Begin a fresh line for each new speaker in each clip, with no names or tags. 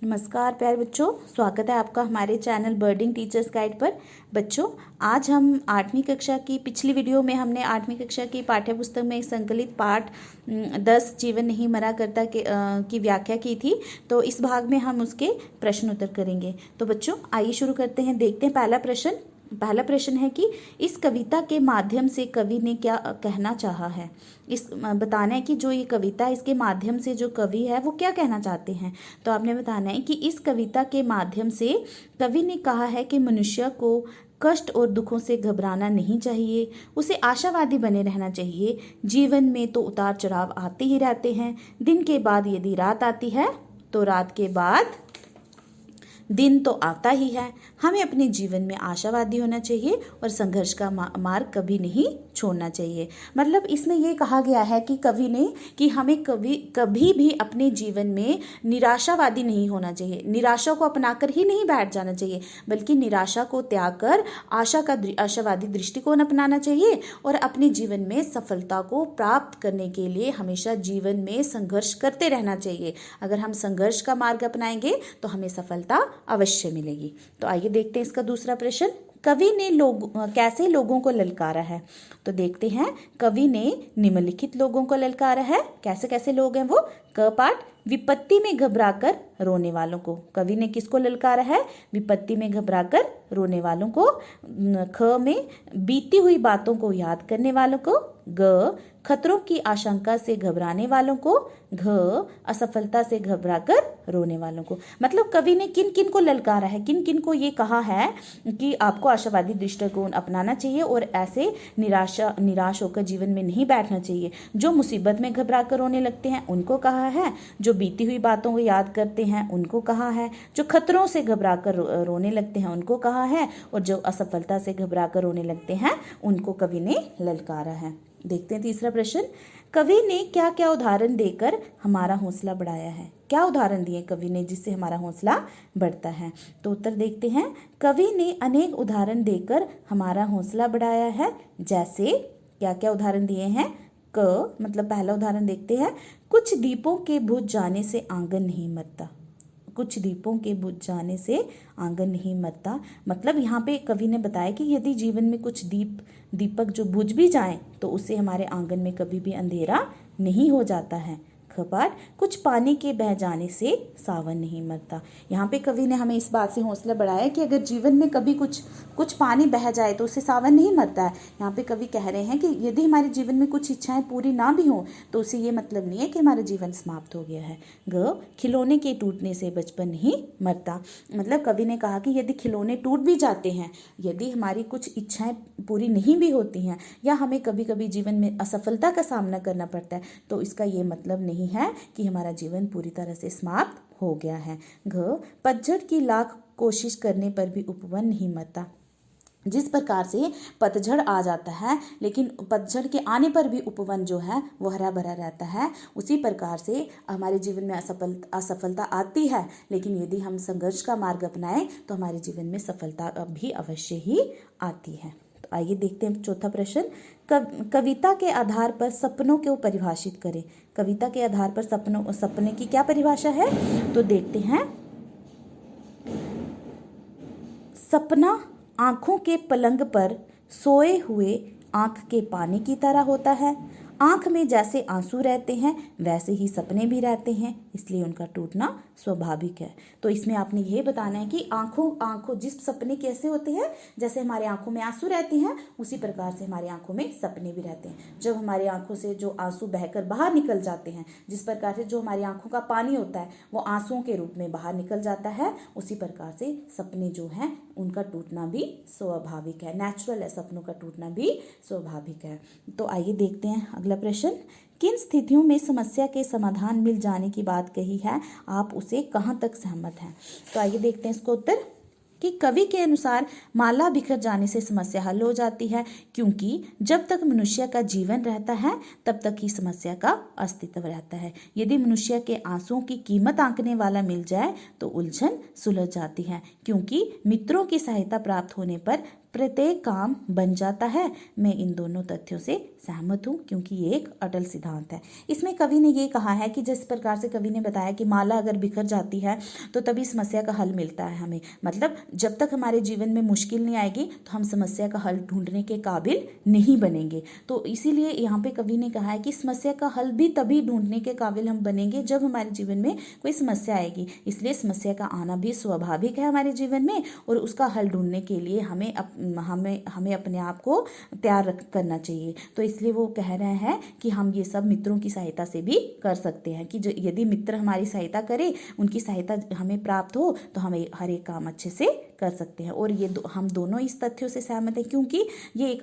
नमस्कार प्यारे बच्चों, स्वागत है आपका हमारे चैनल बर्डिंग टीचर्स गाइड पर। बच्चों, आज हम 8वीं कक्षा की पिछली वीडियो में हमने 8वीं कक्षा की पाठ्य पुस्तक में संकलित पाठ 10 जीवन नहीं मरा करता की व्याख्या की थी। तो इस भाग में हम उसके प्रश्न उत्तर करेंगे। तो बच्चों आइए शुरू करते हैं। देखते हैं पहला प्रश्न है कि इस कविता के माध्यम से कवि ने क्या कहना चाहा है। इस बताना है कि जो ये कविता है इसके माध्यम से जो कवि है वो क्या कहना चाहते हैं। तो आपने बताना है कि इस कविता के माध्यम से कवि ने कहा है कि मनुष्य को कष्ट और दुखों से घबराना नहीं चाहिए, उसे आशावादी बने रहना चाहिए। जीवन में तो उतार चढ़ाव आते ही रहते हैं। दिन के बाद यदि रात आती है तो रात के बाद दिन तो आता ही है। हमें अपने जीवन में आशावादी होना चाहिए और संघर्ष का मार्ग कभी नहीं छोड़ना चाहिए। मतलब इसमें ये कहा गया है कि कवि ने कि हमें कभी भी अपने जीवन में निराशावादी नहीं होना चाहिए। निराशा को अपनाकर ही नहीं बैठ जाना चाहिए, बल्कि निराशा को त्याग कर आशावादी दृष्टिकोण अपनाना चाहिए और अपने जीवन में सफलता को प्राप्त करने के लिए हमेशा जीवन में संघर्ष करते रहना चाहिए। अगर हम संघर्ष का मार्ग अपनाएंगे तो हमें सफलता अवश्य मिलेगी। तो आइए देखते हैं इसका दूसरा प्रश्न। कवि ने कैसे लोगों को ललकारा है। तो देखते हैं, कवि ने निम्नलिखित लोगों को ललकारा है। कैसे कैसे लोग हैं वो। क पाठ, विपत्ति में घबराकर रोने वालों को। कवि ने किसको ललकारा है? विपत्ति में घबराकर रोने वालों को। ख में बीती हुई बातों को याद करने वालों को। ग खतरों की आशंका से घबराने वालों को। घ असफलता से घबराकर रोने वालों को। मतलब कवि ने किन किन को ललकारा है, किन किन को ये कहा है कि आपको आशावादी दृष्टिकोण अपनाना चाहिए और ऐसे निराश होकर जीवन में नहीं बैठना चाहिए। जो मुसीबत में घबराकर रोने लगते हैं उनको कहा है, जो बीती हुई बातों को याद करते हैं उनको कहा है, जो खतरों से घबराकर रोने लगते हैं उनको कहा है, और जो असफलता से घबराकर रोने लगते हैं उनको कवि ने ललकारा है। देखते हैं तीसरा प्रश्न। कवि ने क्या क्या उदाहरण देकर हमारा हौसला बढ़ाया है। क्या उदाहरण दिए कवि ने जिससे हमारा हौसला बढ़ता है। तो उत्तर देखते हैं, कवि ने अनेक उदाहरण देकर हमारा हौसला बढ़ाया है। जैसे क्या क्या उदाहरण दिए हैं। क मतलब पहला उदाहरण देखते हैं, कुछ दीपों के बुझ जाने से आंगन नहीं मरता। कुछ दीपों के बुझ जाने से आंगन नहीं मरता। मतलब यहाँ पे कवि ने बताया कि यदि जीवन में कुछ दीपक जो बुझ भी जाएं तो उससे हमारे आंगन में कभी भी अंधेरा नहीं हो जाता है। खपाट, कुछ पानी के बह जाने से सावन नहीं मरता। यहाँ पे कवि ने हमें इस बात से हौसला बढ़ाया कि अगर जीवन में कभी कुछ पानी बह जाए तो उससे सावन नहीं मरता है। यहाँ पे कवि कह रहे हैं कि यदि हमारे जीवन में कुछ इच्छाएं पूरी ना भी हों तो उसे ये मतलब नहीं है कि हमारा जीवन समाप्त हो गया है। ग खिलौने के टूटने से बचपन नहीं मरता। मतलब कवि ने कहा कि यदि खिलौने टूट भी जाते हैं, यदि हमारी कुछ इच्छाएं पूरी नहीं भी होती हैं या हमें कभी कभी जीवन में असफलता का सामना करना पड़ता है, तो इसका ये मतलब नहीं है कि हमारा जीवन पूरी तरह से समाप्त हो गया है। घ पतझड़ की लाख कोशिश करने पर भी उपवन नहीं मरता। जिस प्रकार से पतझड़ आ जाता है लेकिन पतझड़ के आने पर भी उपवन जो है वो हरा भरा रहता है, उसी प्रकार से हमारे जीवन में असफलता आती है, लेकिन यदि हम संघर्ष का मार्ग अपनाएं तो हमारे जीवन में सफलता भी अवश्य ही आती है। तो आइए देखते हैं चौथा प्रश्न। कविता के आधार पर सपनों को परिभाषित करें। कविता के आधार पर सपने की क्या परिभाषा है। तो देखते हैं, सपना आंखों के पलंग पर सोए हुए आंख के पानी की तरह होता है। आंख में जैसे आंसू रहते हैं वैसे ही सपने भी रहते हैं, इसलिए उनका टूटना स्वाभाविक है। तो इसमें आपने ये बताना है कि आंखों जिस सपने कैसे होते हैं, जैसे हमारे आंखों में आंसू रहते हैं उसी प्रकार से हमारी आंखों में सपने भी रहते हैं। जब हमारी आंखों से जो आंसू बहकर बाहर निकल जाते हैं, जिस प्रकार से जो हमारी आंखों का पानी होता है वो आंसुओं के रूप में बाहर निकल जाता है, उसी प्रकार से सपने जो हैं उनका टूटना भी स्वाभाविक है। नेचुरल है, सपनों का टूटना भी स्वाभाविक है। तो आइए देखते हैं अगला प्रश्न। किन स्थितियों में समस्या के समाधान मिल जाने की बात कही है, आप उसे कहाँ तक सहमत हैं। तो आइए देखते हैं इसको उत्तर कि कवि के अनुसार माला बिखर जाने से समस्या हल हो जाती है, क्योंकि जब तक मनुष्य का जीवन रहता है तब तक ही समस्या का अस्तित्व रहता है। यदि मनुष्य के आंसुओं की कीमत आंकने वाला मिल जाए तो उलझन सुलझ जाती है, क्योंकि मित्रों की सहायता प्राप्त होने पर प्रत्येक काम बन जाता है। मैं इन दोनों तथ्यों से सहमत हूँ क्योंकि ये एक अटल सिद्धांत है। इसमें कवि ने ये कहा है कि जिस प्रकार से कवि ने बताया कि माला अगर बिखर जाती है तो तभी समस्या का हल मिलता है हमें, मतलब जब तक हमारे जीवन में मुश्किल नहीं आएगी तो हम समस्या का हल ढूंढने के काबिल नहीं बनेंगे। तो इसीलिए यहाँ पे कवि ने कहा है कि समस्या का हल भी तभी ढूंढने के काबिल हम बनेंगे जब हमारे जीवन में कोई समस्या आएगी। इसलिए समस्या का आना भी स्वाभाविक है हमारे जीवन में, और उसका हल ढूंढने के लिए हमें अपने आप को तैयार करना चाहिए। तो इसलिए वो कह रहे हैं कि हम ये सब मित्रों की सहायता से भी कर सकते हैं कि यदि मित्र हमारी सहायता करें, उनकी सहायता हमें प्राप्त हो तो हम हर एक काम अच्छे से कर सकते हैं। और ये हम दोनों इस तथ्यों से सहमत हैं क्योंकि ये एक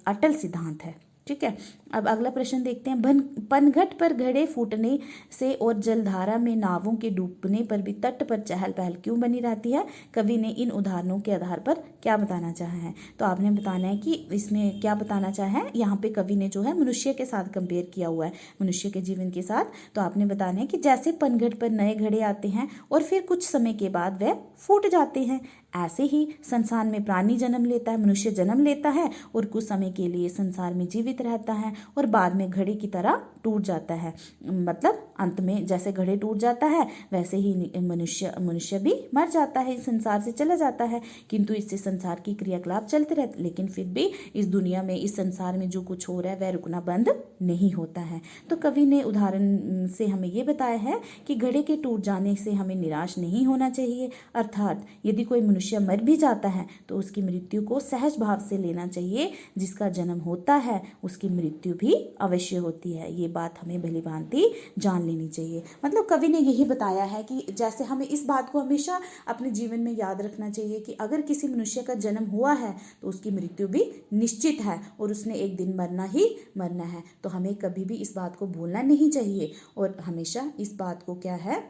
अटल सिद्धांत है। ठीक है, अब अगला प्रश्न देखते हैं। पनघट पर घड़े फूटने से और जलधारा में नावों के डूबने पर भी तट पर चहल पहल क्यों बनी रहती है? कवि ने इन उदाहरणों के आधार पर क्या बताना चाहा है? तो आपने बताना है कि इसमें क्या बताना चाहा है। यहाँ पे कवि ने जो है मनुष्य के साथ कंपेयर किया हुआ है, मनुष्य के जीवन के साथ। तो आपने बताना है कि जैसे पनघट पर नए घड़े आते हैं और फिर कुछ समय के बाद वह फूट जाते हैं, ऐसे ही संसार में प्राणी जन्म लेता है, मनुष्य जन्म लेता है और कुछ समय के लिए संसार में जीवित रहता है और बाद में घड़े की तरह टूट जाता है। मतलब अंत में जैसे घड़े टूट जाता है वैसे ही मनुष्य भी मर जाता है, इस संसार से चला जाता है। किंतु इससे संसार की क्रियाकलाप चलते रहते, लेकिन फिर भी इस दुनिया में, इस संसार में जो कुछ हो रहा है वह रुकना बंद नहीं होता है। तो कवि ने उदाहरण से हमें ये बताया है कि घड़े के टूट जाने से हमें निराश नहीं होना चाहिए, अर्थात यदि कोई मनुष्य मर भी जाता है तो उसकी मृत्यु को सहज भाव से लेना चाहिए। जिसका जन्म होता है उसकी मृत्यु भी अवश्य होती है, ये बात हमें भली भांति जान लेनी चाहिए। मतलब कवि ने यही बताया है कि जैसे हमें इस बात को हमेशा अपने जीवन में याद रखना चाहिए कि अगर किसी मनुष्य का जन्म हुआ है तो उसकी मृत्यु भी निश्चित है और उसने एक दिन मरना ही मरना है। तो हमें कभी भी इस बात को भूलना नहीं चाहिए और हमेशा इस बात को क्या है,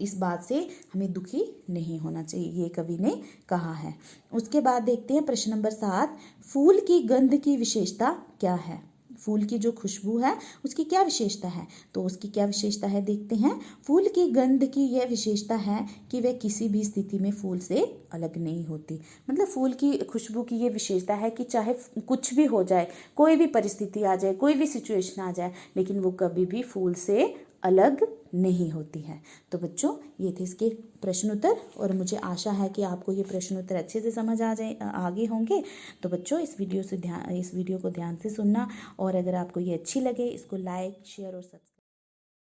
इस बात से हमें दुखी नहीं होना चाहिए, ये कवि ने कहा है। उसके बाद देखते हैं प्रश्न नंबर 7, फूल की गंध की विशेषता क्या है? फूल की जो खुशबू है उसकी क्या विशेषता है? तो उसकी क्या विशेषता है देखते हैं। फूल की गंध की यह विशेषता है कि वह किसी भी स्थिति में फूल से अलग नहीं होती। मतलब फूल की खुशबू की ये विशेषता है कि चाहे कुछ भी हो जाए, कोई भी परिस्थिति आ जाए, कोई भी सिचुएशन आ जाए, लेकिन वो कभी भी फूल से अलग नहीं होती है। तो बच्चों ये थे इसके प्रश्न उत्तर और मुझे आशा है कि आपको ये प्रश्न उत्तर अच्छे से समझ आगे होंगे। तो बच्चों इस वीडियो को ध्यान से सुनना और अगर आपको ये अच्छी लगे इसको लाइक, शेयर और सब्सक्राइब